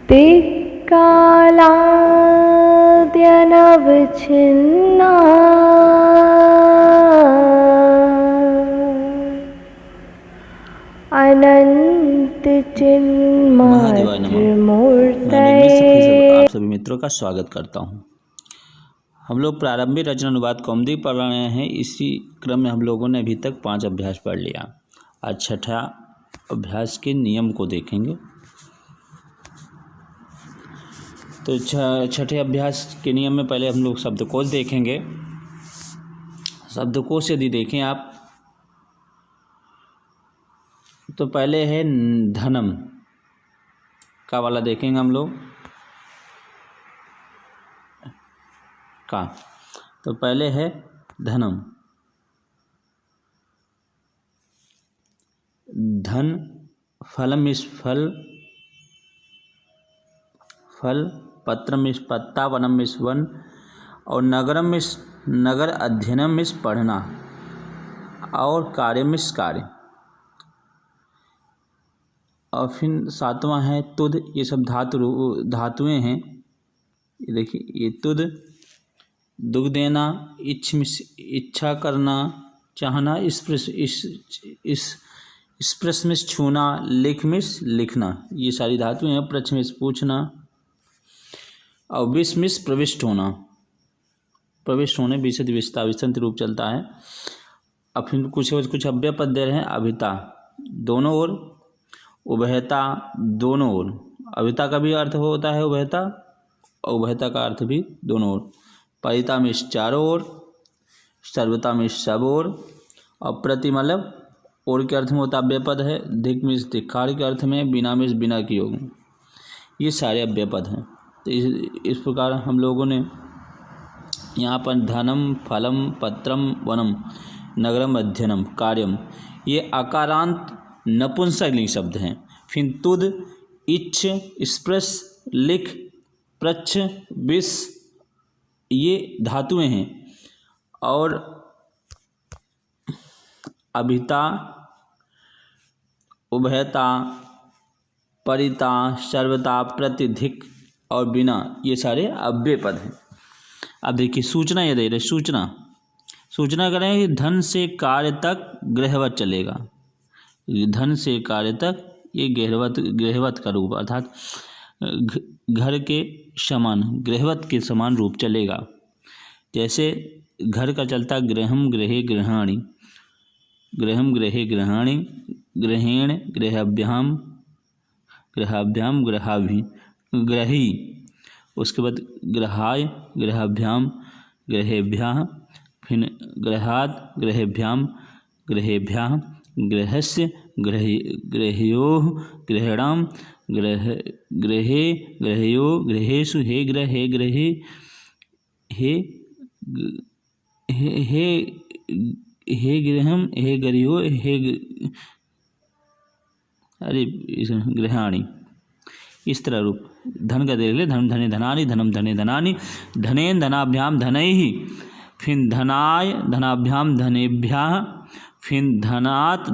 दिक्कालाद्यनवच्छिन्ना अनंतचिन्मात्रमूर्तये। आप सभी मित्रों का स्वागत करता हूं। हम लोग प्रारंभिक रचना अनुवाद कौमुदी पढ़ रहे हैं। इसी क्रम में हम लोगों ने अभी तक 5 अभ्यास पढ़ लिया। आज छठा अभ्यास के नियम को देखेंगे। तो छठे अभ्यास के नियम में पहले हम लोग शब्दकोश देखेंगे। शब्दकोश यदि देखें आप तो पहले है धनम का वाला देखेंगे हम लोग का। तो पहले है धनम, धन, फलम इस फल, फल, पत्रम इस पत्ता, वनम इस वन, और नगरम इस नगर, अध्ययनम इस पढ़ना, और कार्यम इस कार्य। और फिर 7वां है तुद। ये सब धातुएं हैं। ये देखिए, ये तुद, दुख देना, इच्छा करना, चाहना, स्पृश में छूना, लिख में लिखना, ये सारी धातुएं हैं। प्रश्न में पूछना, और विष में प्रविष्ट होना, प्रविष्ट होने, विशद विस्ता विसंत रूप चलता है। अब फिर कुछ अव्यय पद दे रहे हैं। अभिता दोनों ओर, उभयता दोनों ओर। अभिता का भी अर्थ होता है उभयता, और उभयता का अर्थ भी दोनों ओर। परिता में चारों ओर, सर्वता में सब ओर, और प्रति मतलब और के अर्थ में होता अव्यय पद है। धिक में धिक्कार के अर्थ में, बिना में बिना की योग। ये सारे अव्यय पद हैं। तो इस प्रकार हम लोगों ने यहाँ पर धनम, फलम, पत्रम, वनम, नगरम, अध्ययनम, कार्यम, ये आकारांत नपुंसकलिंग शब्द हैं। फिर तुद, इच्छ, स्पृश, लिख, प्रच्छ, विष, ये धातुएं हैं। और अभिता, उभयता, परिता, सर्वता, प्रतिधिक और बिना, ये सारे अव्यय पद हैं। अब देखिए सूचना ये दे रहे, सूचना करें कि धन से कार्य तक गृहवत चलेगा। धन से कार्य तक ये गृहवत का रूप, अर्थात घर के समान, गृहवत के समान रूप चलेगा। जैसे घर का चलता गृहम, गृहे, गृहाणि, गृहम, गृहे, गृहाणि, गृहेण, गृहाभ्याम, गृहाभ्याम, गृहाभि, गृही। उसके बाद गृहाय, गृहाभ्याम, गृहेभ्यः, फिर गृहात्, गृहेभ्याम, गृहेभ्यः, गृहस्य, गृहयोः, गृहणाम, गृहे, गृहयो, गृहेषु, हे गृहे, गृहे, हे गृहम, हे गृहो, गृहाणि। इस तरह रूप धन का देख ले। धन धने धनानि, धनम धने धनानि, धनेन धनाभ्याम धनैः, फिर धनाय धनाभ्याम धनेभ्यः, फिर धनात्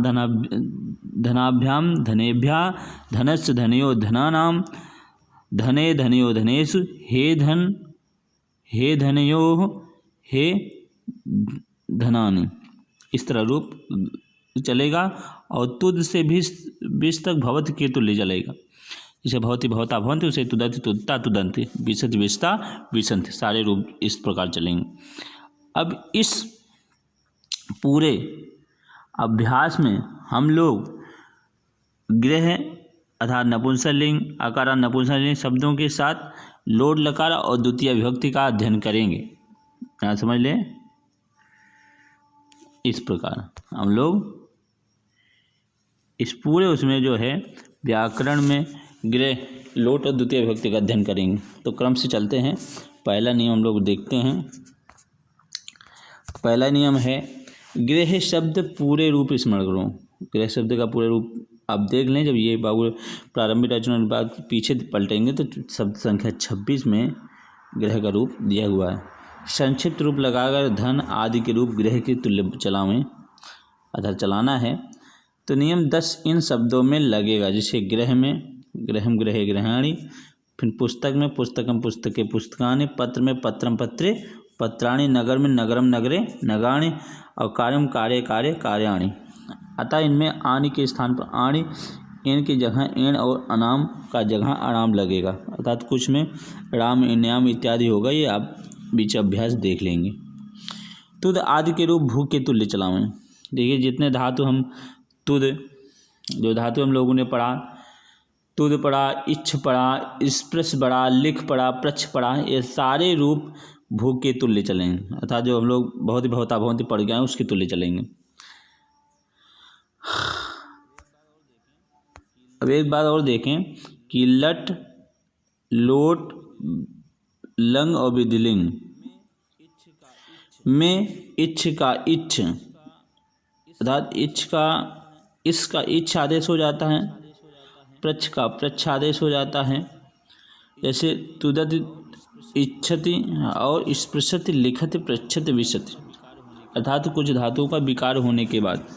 धनाभ्याम धनेभ्यः, धनस्य धनयो धनानाम, धने धनयो धनेषु, हे धन, हे धनयोः, हे धनानि। इस तरह रूप चलेगा। और तुद से विष तक भवति के तुल्य चलेगा। जैसे भवति भवता भवन्ति, उसे तुदति तुदता तुदन्ति, विशद विषता विसंति, सारे रूप इस प्रकार चलेंगे। अब इस पूरे अभ्यास में हम लोग गृह अर्थात नपुंसकलिंग, आकारांत नपुंसकलिंग शब्दों के साथ लोट लकार और द्वितीय विभक्ति का अध्ययन करेंगे। यहाँ समझ लें। इस प्रकार हम लोग इस पूरे उसमें जो है व्याकरण में गृह, लोट और द्वितीय विभक्ति का अध्ययन करेंगे। तो क्रम से चलते हैं। पहला नियम हम लोग देखते हैं। पहला नियम है गृह शब्द पूरे रूप स्मरण करो। गृह शब्द का पूरे रूप आप देख लें। जब ये बाबू प्रारंभिक रचना के बाद पीछे पलटेंगे तो शब्द संख्या 26 में गृह का रूप दिया हुआ है। संक्षिप्त रूप लगाकर धन आदि के रूप गृह के तुल्य चलावें, अर्थात चलाना है। तो नियम 10 इन शब्दों में लगेगा। जैसे गृह में गृहम, गृहे, गृहाणि, फिर पुस्तक में पुस्तकम पुस्तके पुस्तकानि, पत्र में पत्रम पत्रे पत्राणि, नगर में नगरम नगरे नगानि और कार्यम कार्य कार्य कार्याणि। अतः इनमें आनि के स्थान पर आनि, एन की जगह एन और अनाम का जगह अनाम लगेगा, अर्थात कुछ में राम इन्याम इत्यादि होगा। ये आप बीच अभ्यास देख लेंगे। तुद आदि के रूप भू के तुल्य चलावें। देखिए जितने धातु हम तुद, जो धातु हम लोगों ने पढ़ा, तुद पढ़ा, इच्छ पढ़ा, स्पृश पढ़ा, लिख पढ़ा, प्रच्छ पढ़ा, ये सारे रूप भू के तुल्य चलेंगे, अर्थात जो हम लोग बहुत ही भवता भवंती पढ़ गए हैं उसके तुल्य चलेंगे। अब एक बात और देखें कि लट, लोट, लंग और विधिलिंग में इच्छ का इच्छ, अर्थात इच्छ का इसका इच्छ आदेश हो जाता है, प्रच्छ का प्रच्छ आदेश हो जाता है। जैसे तुदति इच्छति और स्पृशति, लिखति, पृच्छति, विशति, अर्थात कुछ धातुओं का विकार होने के बाद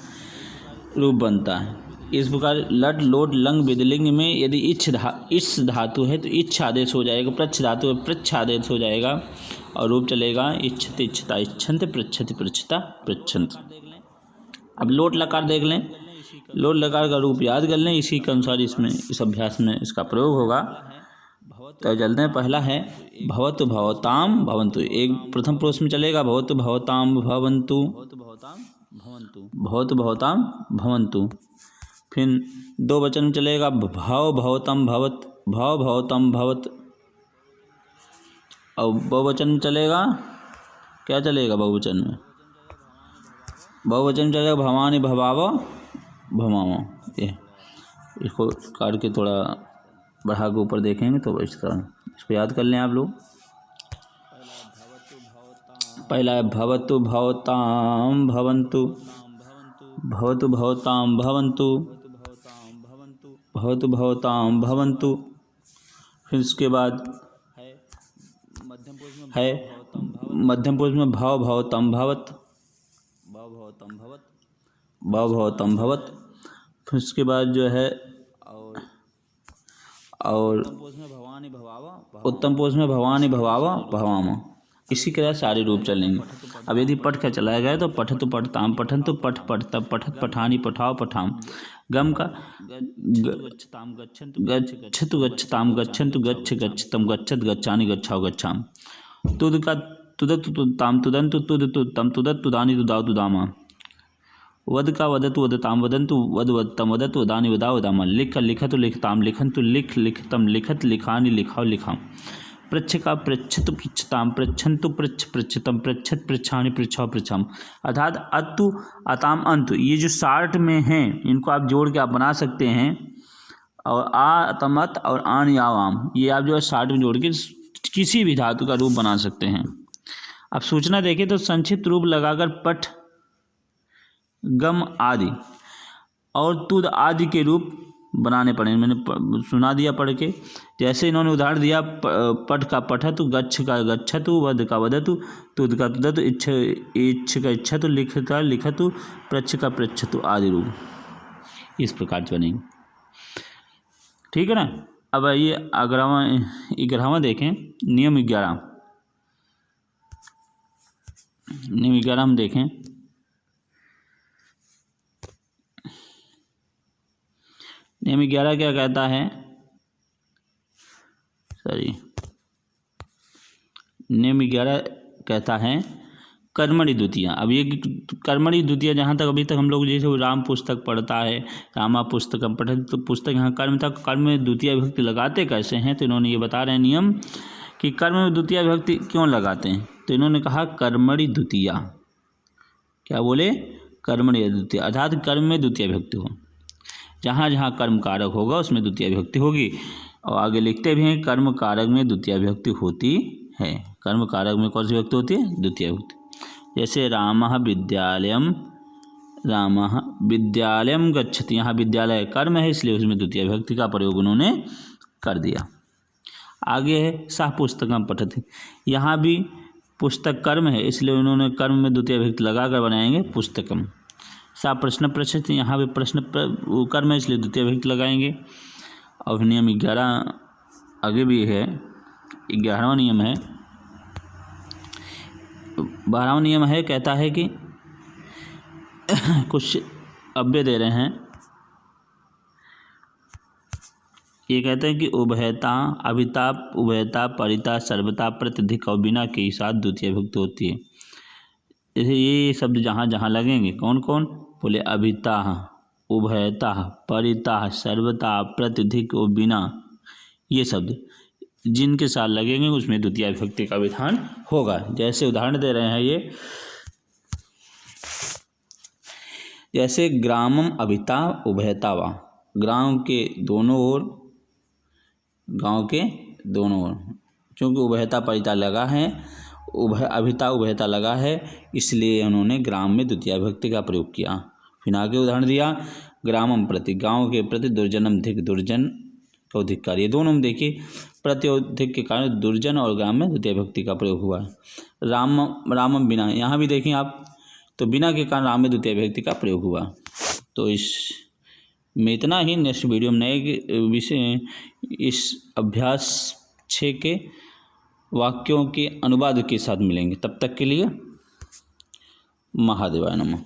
रूप बनता है। इस प्रकार लट, लोट, लंग, विधिलिंग में यदि इच्छ धातु है तो इच्छ आदेश हो जाएगा, प्रच्छ धातु है प्रच्छ आदेश हो जाएगा और रूप चलेगा इच्छति इच्छता इच्छन्त, पृच्छति पृच्छता पृच्छन्त। अब लोट लकार देख लें, लोट लकार का रूप याद कर लें, इसी के अनुसार इसमें इस अभ्यास में इसका प्रयोग होगा। तो चलते हैं, पहला है भवतु भवताम भवन्तु। एक प्रथम पुरुष में चलेगा भवतु भवताम भवन्तु, भवतु भवताम भवन्तु। फिर दो वचन में चलेगा भव भवतम भवत, भव भवतम भवत। और बहुवचन में चलेगा, क्या चलेगा बहुवचन में? बहुवचन में चलेगा भवानी भवाव भवावा। ये इसको काट के थोड़ा बढ़ा के ऊपर देखेंगे तो इस तरह इसको याद कर लें आप लोग। पहला है भवतु भवताम भवन्तु, भवतु भवताम भवन्तु, भवतु भवताम भवन्तु। फिर उसके बाद है मध्यम पुरुष में भव भवतम भवत, भव भवतम भवत, भव भवतम भवत। फिर उसके बाद जो है और उत्तम पुरुष में भवानी भवावा भवामा। इसी तरह सारे रूप चलेंगे। अब यदि पठ का चलाया गया तो पठतु पठताम पठन्तु, पठ पठता पठत, पठानी पठाओ पठाम। गम का गच्छतु गच्छताम गच्छन्तु, गच्छ गच्छतम, गच्छत गच्छानि, गच्छाओ गच्छाम। तुद का तुदतु तुदताम तुदन्तु, तुद तुदतम, तुदत तुदानि, तुदाओ तुदामा। वद का वदतु वदताम वदन्तु, वद वदतम, वदत वदानि, वदाओ वदामा। लिख का लिखतु लिखताम लिखन्तु, लिख लिखतम, लिखत लिखानि, लिखाओ लिखाम। पृच्छ का पृच्छतु पृच्छताम, पृच्छन्तु, पृच्छ पृच्छतम, पृच्छत पृच्छानि, पृच्छाओ पृच्छाम। अर्थात अतु अताम अंतु, ये जो शार्ट में हैं इनको आप जोड़ के आप बना सकते हैं। और आ अतमत और आन यावाम, ये आप जो है शार्ट में जोड़ के किसी भी धातु का रूप बना सकते हैं। अब सूचना देखें तो संक्षिप्त रूप लगाकर पठ, गम आदि और तुद आदि के रूप बनाने पड़ेंगे। मैंने सुना दिया पढ़ के, जैसे इन्होंने उदाहरण दिया पठ का पठतु, गच्छ का गच्छतु, वद का वदतु, तुद का तुदतु, इच्छ का इच्छतु, लिख का लिखतु, पृच्छ का पृच्छतु आदि रूप इस प्रकार से बनेंगे। ठीक है ना। अब आइए 11वां देखें, नियम 11। नियम 11 हम देखें। नियम 11 क्या कहता है? नियम 11 कहता है कर्मणि द्वितीया। अब ये कर्मणि द्वितीया जहाँ तक अभी तक हम लोग जैसे राम पुस्तक पढ़ता है, रामा पुस्तकम पठत, तो पुस्तक यहाँ कर्म तक, कर्म में द्वितीय विभक्ति लगाते कैसे हैं? तो इन्होंने ये बता रहे हैं नियम कि कर्म में द्वितीय विभक्ति क्यों लगाते हैं। तो इन्होंने कहा कर्मणि द्वितीया। क्या बोले? कर्मणि द्वितीया, अर्थात कर्म में द्वितीय विभक्ति हो। जहाँ जहाँ कर्म कारक होगा उसमें द्वितीय विभक्ति होगी। और आगे लिखते भी हैं कर्म कारक में द्वितीय विभक्ति होती है। कर्म कारक में कौन सी विभक्ति होती है? द्वितीय विभक्ति। जैसे रामः विद्यालयम गच्छति, यहाँ विद्यालय कर्म है इसलिए उसमें द्वितीय विभक्ति का प्रयोग उन्होंने कर दिया। आगे है सह पुस्तकम पठति, यहाँ भी पुस्तक कर्म है इसलिए उन्होंने कर्म में द्वितीय विभक्ति लगाकर बनाएंगे पुस्तकम। सा प्रश्न पृच्छति, यहाँ भी प्रश्न कर्म है इसलिए द्वितीय विभक्ति लगाएंगे। और नियम 11 आगे भी है। 11वां नियम है, 12वां नियम है, कहता है कि कुछ अव्यय दे रहे हैं, ये कहते हैं कि उभयता, अभिता, उभयता, परिता, सर्वता, प्रतिधिक और बिना के साथ द्वितीय विभक्ति होती है। जैसे ये शब्द जहाँ जहाँ लगेंगे, कौन कौन, बोले अभिता, उभयता, परिता, सर्वता, प्रतिधिक और बिना, ये शब्द जिनके साथ लगेंगे उसमें द्वितीय विभक्ति का विधान होगा। जैसे उदाहरण दे रहे हैं ये, जैसे ग्रामम अभिता उभयता वा, गाँव के दोनों ओर, गांव के दोनों ओर, क्योंकि उभयता परिता लगा है, अभिता उभयता लगा है, इसलिए उन्होंने ग्राम में द्वितीय विभक्ति का प्रयोग किया। फिर आगे उदाहरण दिया, ग्रामम प्रति, गांव के प्रति, दुर्जनम धिक, दुर्जन का धिक्कार। ये दोनों में देखिए प्रति और धिक के कारण दुर्जन और ग्राम में द्वितीय विभक्ति का प्रयोग हुआ है। रामम बिना, यहाँ भी देखें आप, तो बिना के कारण राम में द्वितीय विभक्ति का प्रयोग हुआ। तो इस में इतना ही। नेक्स्ट वीडियो में नए विषय, इस अभ्यास 6 के वाक्यों के अनुवाद के साथ मिलेंगे। तब तक के लिए महादेवाय नमः।